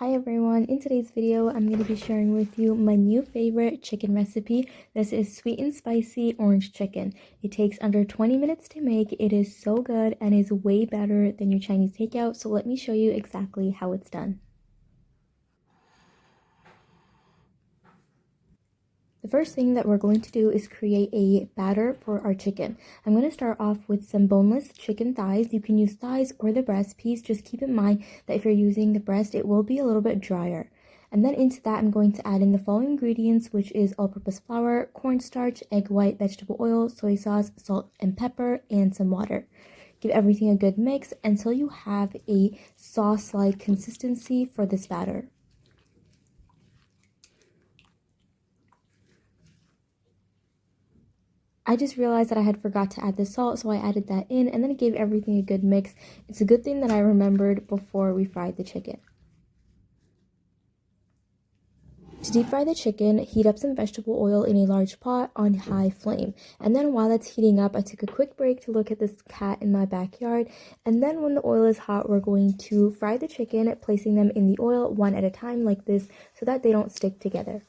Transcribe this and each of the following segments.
Hi everyone, in today's video I'm going to be sharing with you my new favorite chicken recipe. This is sweet and spicy orange chicken. It takes under 20 minutes to make. It is so good and is way better than your Chinese takeout, so let me show you exactly how it's done. The first thing that we're going to do is create a batter for our chicken. I'm going to start off with some boneless chicken thighs. You can use thighs or the breast piece. Just keep in mind that if you're using the breast, it will be a little bit drier. And then into that, I'm going to add in the following ingredients, which is all-purpose flour, cornstarch, egg white, vegetable oil, soy sauce, salt and pepper, and some water. Give everything a good mix until you have a sauce-like consistency for this batter. I just realized that I had forgot to add the salt, so I added that in, and then it gave everything a good mix. It's a good thing that I remembered before we fried the chicken. To deep fry the chicken, heat up some vegetable oil in a large pot on high flame. And then while that's heating up, I took a quick break to look at this cat in my backyard. And then when the oil is hot, we're going to fry the chicken, placing them in the oil one at a time like this so that they don't stick together.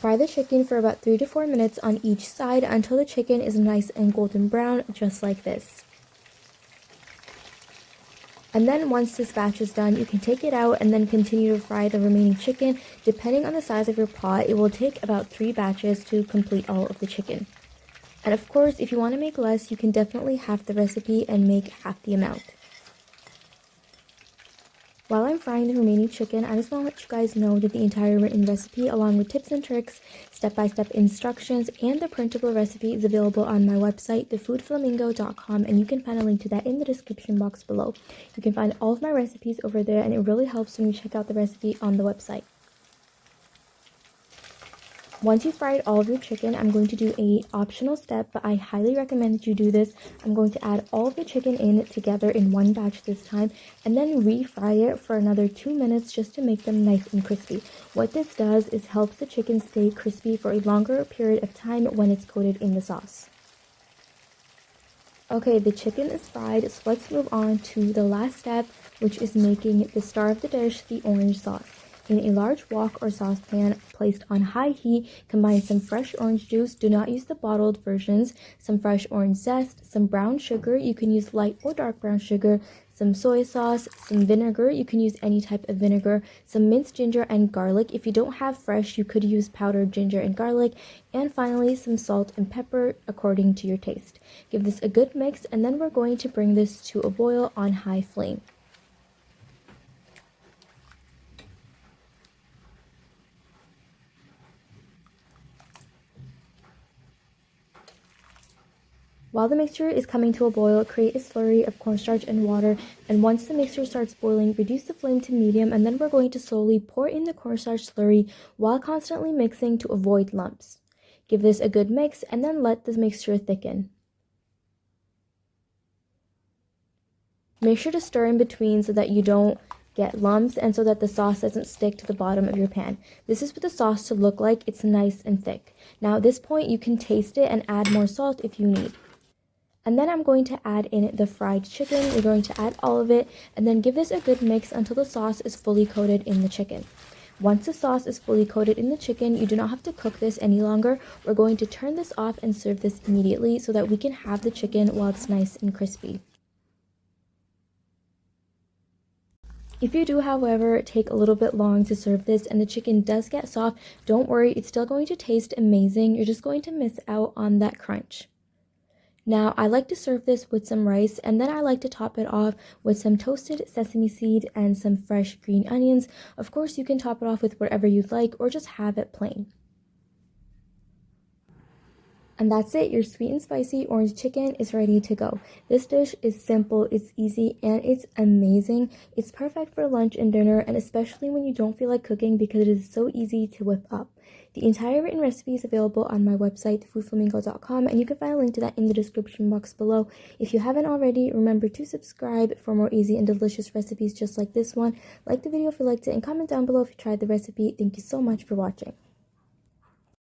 Fry the chicken for about 3 to 4 minutes on each side until the chicken is nice and golden brown, just like this. And then once this batch is done, you can take it out and then continue to fry the remaining chicken. Depending on the size of your pot, it will take about 3 batches to complete all of the chicken. And of course, if you want to make less, you can definitely half the recipe and make half the amount. While I'm frying the remaining chicken, I just want to let you guys know that the entire written recipe, along with tips and tricks, step-by-step instructions, and the printable recipe is available on my website, thefoodflamingo.com, and you can find a link to that in the description box below. You can find all of my recipes over there, and it really helps when you check out the recipe on the website. Once you've fried all of your chicken, I'm going to do an optional step, but I highly recommend that you do this. I'm going to add all of the chicken in together in one batch this time, and then refry it for another 2 minutes just to make them nice and crispy. What this does is helps the chicken stay crispy for a longer period of time when it's coated in the sauce. Okay, the chicken is fried, so let's move on to the last step, which is making the star of the dish, the orange sauce. In a large wok or saucepan placed on high heat, combine some fresh orange juice, do not use the bottled versions, some fresh orange zest, some brown sugar, you can use light or dark brown sugar, some soy sauce, some vinegar, you can use any type of vinegar, some minced ginger and garlic. If you don't have fresh, you could use powdered ginger and garlic, and finally some salt and pepper according to your taste. Give this a good mix, and then we're going to bring this to a boil on high flame. While the mixture is coming to a boil, create a slurry of cornstarch and water, and once the mixture starts boiling, reduce the flame to medium, and then we're going to slowly pour in the cornstarch slurry while constantly mixing to avoid lumps. Give this a good mix, and then let the mixture thicken. Make sure to stir in between so that you don't get lumps and so that the sauce doesn't stick to the bottom of your pan. This is what the sauce should look like. It's nice and thick. Now at this point, you can taste it and add more salt if you need. And then I'm going to add in the fried chicken. We're going to add all of it and then give this a good mix until the sauce is fully coated in the chicken. Once the sauce is fully coated in the chicken, you do not have to cook this any longer. We're going to turn this off and serve this immediately so that we can have the chicken while it's nice and crispy. If you do, however, take a little bit long to serve this and the chicken does get soft, don't worry, it's still going to taste amazing. You're just going to miss out on that crunch. Now, I like to serve this with some rice, and then I like to top it off with some toasted sesame seed and some fresh green onions. Of course, you can top it off with whatever you'd like or just have it plain. And that's it, your sweet and spicy orange chicken is ready to go. This dish is simple, it's easy, and it's amazing. It's perfect for lunch and dinner, and especially when you don't feel like cooking because it is so easy to whip up. The entire written recipe is available on my website, foodflamingo.com, and you can find a link to that in the description box below. If you haven't already, remember to subscribe for more easy and delicious recipes just like this one. Like the video if you liked it, and comment down below if you tried the recipe. Thank you so much for watching.